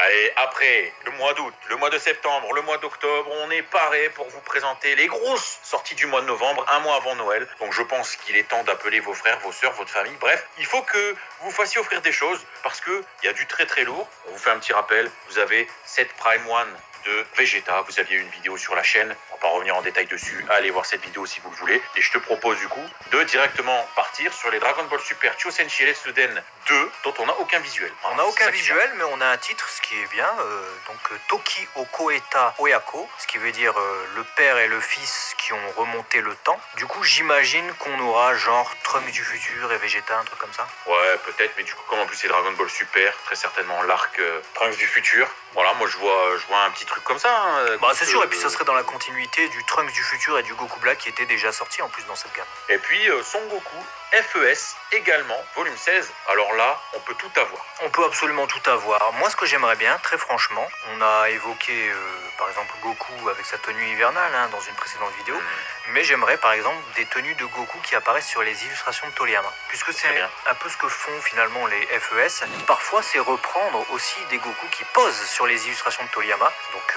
Allez, après le mois d'août, le mois de septembre, le mois d'octobre, on est paré pour vous présenter les grosses sorties du mois de novembre, un mois avant Noël. Donc je pense qu'il est temps d'appeler vos frères, vos sœurs, votre famille. Bref, il faut que vous fassiez offrir des choses parce qu'il y a du très très lourd. On vous fait un petit rappel, vous avez cette Prime One de Vegeta, vous aviez une vidéo sur la chaîne, on va pas revenir en détail dessus, allez voir cette vidéo si vous le voulez, et je te propose du coup de directement partir sur les Dragon Ball Super Chosenshi Shield 2, dont on n'a aucun visuel. On n'a aucun visuel, mais on a un titre, ce qui est bien, Toki Okoeta Oyako, ce qui veut dire le père et le fils qui ont remonté le temps. Du coup, j'imagine qu'on aura genre Trunks du futur et Vegeta, un truc comme ça. Ouais, peut-être, mais du coup, comme en plus c'est Dragon Ball Super, très certainement l'arc Trunks du futur. Voilà, moi je vois un petit truc comme ça. Hein, bah c'est sûr, et puis ça serait dans la continuité du Trunks du futur et du Goku Black qui était déjà sorti en plus dans cette gamme. Et puis Son Goku FES également, volume 16. Alors là, on peut tout avoir. On peut absolument tout avoir. Moi, ce que j'aimerais bien, très franchement, on a évoqué par exemple Goku avec sa tenue hivernale dans une précédente vidéo, mais j'aimerais par exemple des tenues de Goku qui apparaissent sur les illustrations de Toriyama, puisque c'est un peu ce que font finalement les FES. Parfois, c'est reprendre aussi des Goku qui posent sur les illustrations de Toriyama. Donc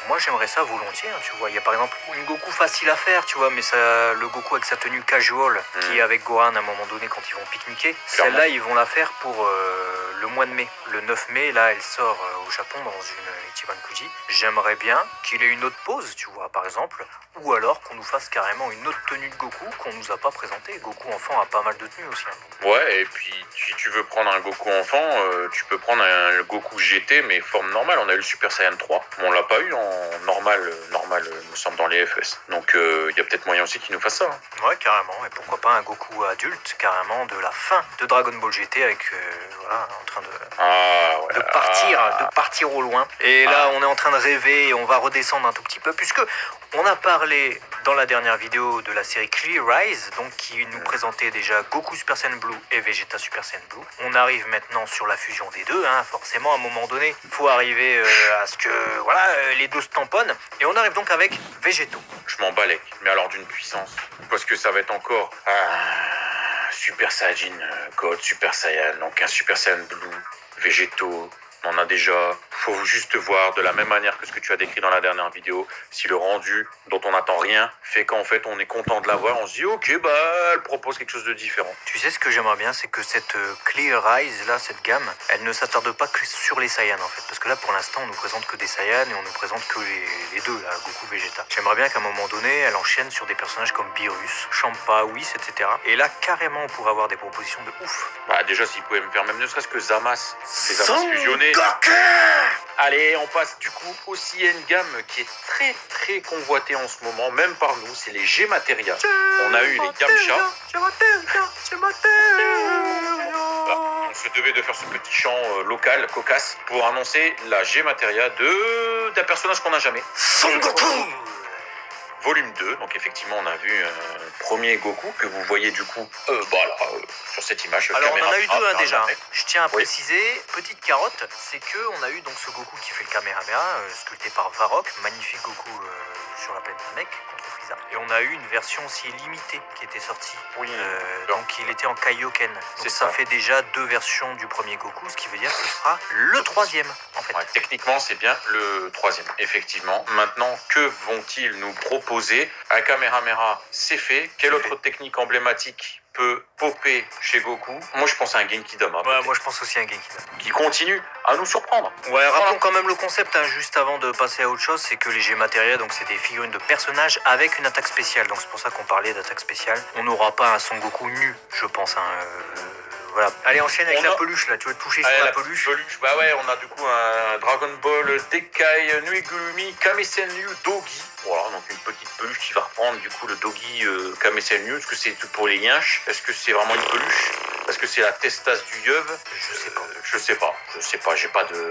moi j'aimerais ça volontiers, tu vois. Il y a par exemple une Goku facile à faire, tu vois, mais ça, le Goku avec sa tenue casual, qui est avec Gohan à un moment donné quand ils vont pique-niquer, celle-là ils vont la faire pour le mois de mai. Le 9 mai, là elle sort au Japon dans une Ichiban Kuji. J'aimerais bien qu'il ait une autre pose, tu vois, par exemple, ou alors qu'on nous fasse carrément une autre tenue de Goku qu'on nous a pas présentée. Goku enfant a pas mal de tenues aussi. Ouais, et puis si tu veux prendre un Goku enfant, tu peux prendre un Goku GT mais forme normale. On a eu le Super Saiyan 3, mais on l'a pas eu en normal, il me semble, dans les FS. Donc il y a peut-être moyen aussi qu'ils nous fassent ça. Ouais, carrément. Et pourquoi pas un Goku adulte, carrément, de la fin de Dragon Ball GT avec, voilà, en train de partir au loin. Et là, on est en train de rêver et on va redescendre un tout petit peu, puisque on a parlé dans la dernière vidéo de la série Clear Rise, donc qui nous présentait déjà Goku Super Saiyan Blue et Vegeta Super Saiyan Blue. On arrive maintenant sur la fusion des deux, forcément à un moment donné, il faut arriver à ce que les deux se tamponnent. Et on arrive donc avec Vegeto. Je m'en balèque, mais alors d'une puissance, parce que ça va être encore Super Saiyajin God, Super Saiyan, donc un Super Saiyan Blue, Vegeto. On en a déjà. Faut juste voir de la même manière que ce que tu as décrit dans la dernière vidéo, si le rendu dont on n'attend rien fait qu'en fait on est content de l'avoir, on se dit ok elle propose quelque chose de différent. Tu sais ce que j'aimerais bien, c'est que cette Clear Eyes là, cette gamme, elle ne s'attarde pas que sur les Saiyans en fait, parce que là pour l'instant on nous présente que des Saiyans et on nous présente que les deux là, Goku, Vegeta. J'aimerais bien qu'à un moment donné elle enchaîne sur des personnages comme Beerus, Champa, Whis, etc. Et là carrément on pourrait avoir des propositions de ouf. Bah déjà s'ils pouvaient me faire même ne serait-ce que Zamasu, les Zamasu fusionnés. Allez, on passe du coup aussi à une gamme qui est très très convoitée en ce moment, même par nous, c'est les G-Materia. On a eu les Yamcha. On se devait de faire ce petit chant local, cocasse, pour annoncer la G-Materia d'un personnage qu'on n'a jamais. Son Goku. Volume 2, donc effectivement on a vu un premier Goku que vous voyez du coup sur cette image. Alors on en a eu deux déjà. Je tiens à préciser, petite carotte, c'est que on a eu donc ce Goku qui fait le Kamehameha, sculpté par Varrock, magnifique Goku sur la planète Namek contre Frieza. Et on a eu une version aussi limitée qui était sortie. Oui. Donc il était en Kaioken. Donc ça fait déjà deux versions du premier Goku, ce qui veut dire que ce sera le troisième en fait. Ouais, techniquement c'est bien le troisième, effectivement. Maintenant, que vont-ils nous proposer? Un Kamehameha, c'est fait. Quelle autre technique emblématique peut popper chez Goku? Moi je pense à un Genki Dama. Ouais, moi je pense aussi à un Genki Dama. Qui continue à nous surprendre. Ouais, rappelons quand même le concept, juste avant de passer à autre chose, c'est que les G-Materia, donc c'est des figurines de personnages avec une attaque spéciale. Donc c'est pour ça qu'on parlait d'attaque spéciale. On n'aura pas un Son Goku nu, je pense. Voilà. Allez, enchaîne avec la peluche là, tu veux te toucher sur la peluche. Bah ouais, on a du coup un Dragon Ball Dekai Nuigurumi Kamisenryu Dogi. Voilà, donc une petite peluche qui va reprendre du coup le Dogi Kamisenryu. Est-ce que c'est pour les yinches? Est-ce que c'est vraiment une peluche? Est-ce que c'est la testasse du Yeuve? Je sais pas,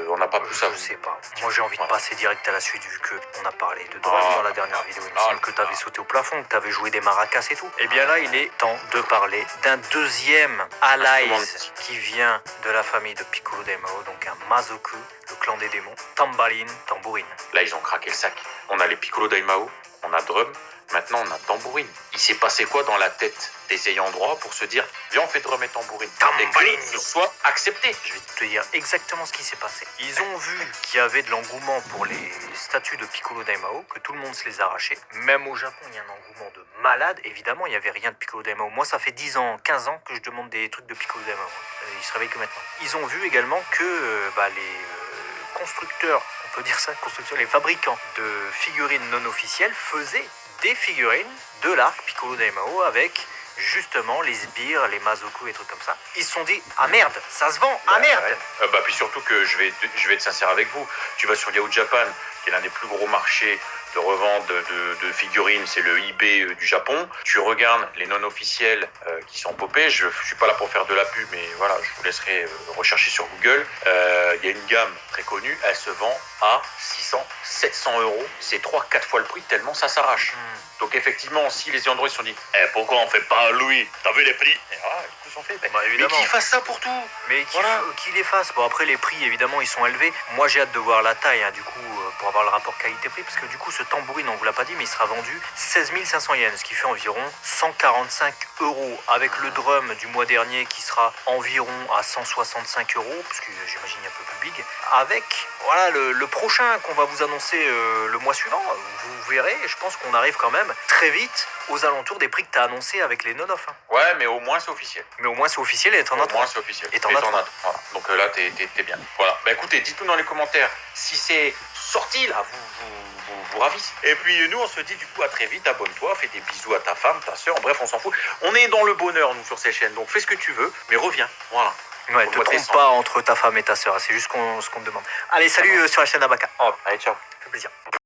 on n'a pas pu savoir. Je sais pas. Moi j'ai envie de passer direct à la suite vu que on a parlé de Dragon dans la dernière vidéo. Il me semble que tu avais sauté au plafond, que tu avais joué des maracas et tout. Et bien là, il est temps de parler d'un deuxième Allies qui vient de la famille de Piccolo Daimao, donc un Mazoku, le clan des démons, Tambalin, Tambourine. Là, ils ont craqué le sac. On a les Piccolo Daimao, on a Drum, maintenant on a Tambourine. Il s'est passé quoi dans la tête des ayants droit pour se dire, viens on fait Drum et Tambourine? Tambourine. Et que ce soit accepté. Je vais te dire exactement ce qui s'est passé. Ils ont vu qu'il y avait de l'engouement pour les statues de Piccolo Daimao, que tout le monde se les arrachait. Même au Japon, il y a un engouement de malade. Évidemment, il n'y avait rien de Piccolo Daimao. Moi, ça fait 10 ans, 15 ans que je demande des trucs de Piccolo Daimao. Ils se réveillent que maintenant. Ils ont vu également que les constructeurs, on peut dire ça, les fabricants de figurines non officielles faisaient des figurines de l'arc Piccolo Daimao avec justement les sbires, les Mazoku et trucs comme ça. Ils se sont dit, ah merde, ça se vend, ah merde. Ouais. Puis surtout que je vais être sincère avec vous, tu vas sur Yahoo Japan, qui est l'un des plus gros marchés de revente de figurines, c'est le eBay du Japon. Tu regardes les non officiels qui sont popés, je suis pas là pour faire de la pub, mais voilà, je vous laisserai rechercher sur Google. Il y a une gamme très connue, elle se vend à 600, 700 euros. C'est 3-4 fois le prix tellement ça s'arrache. Donc effectivement, si les Android se sont dit, pourquoi on fait pas Louis, t'as vu les prix? Et voilà, ils sont fait. Mais qu'ils fassent ça pour tout. Mais qui les fasse. Bon, après les prix évidemment ils sont élevés. Moi j'ai hâte de voir la taille du coup pour avoir le rapport qualité-prix, parce que du coup ce tambourine, on vous l'a pas dit, mais il sera vendu 16 500 yens, ce qui fait environ 145 euros, avec le drum du mois dernier qui sera environ à 165 euros, parce que j'imagine un peu plus big. Avec voilà le prochain qu'on va vous annoncer le mois suivant, vous verrez, je pense qu'on arrive quand même très vite aux alentours des prix que tu as annoncés avec les non-off. Ouais, mais au moins c'est officiel. Mais au moins c'est officiel et t'en as 3. Au moins c'est officiel. Et t'en as 3. Voilà. Donc là, t'es bien. Voilà. Écoutez, dites-nous dans les commentaires si c'est sorti là, vous ravisse. Et puis nous, on se dit du coup à très vite. Abonne-toi, fais des bisous à ta femme, ta soeur. Bref, on s'en fout. On est dans le bonheur, nous, sur ces chaînes. Donc fais ce que tu veux, mais reviens. Voilà. Ouais, te trompe pas entre ta femme et ta soeur. C'est juste ce qu'on te demande. Allez, salut sur la chaîne Abaka. Allez, ciao. Ça fait plaisir.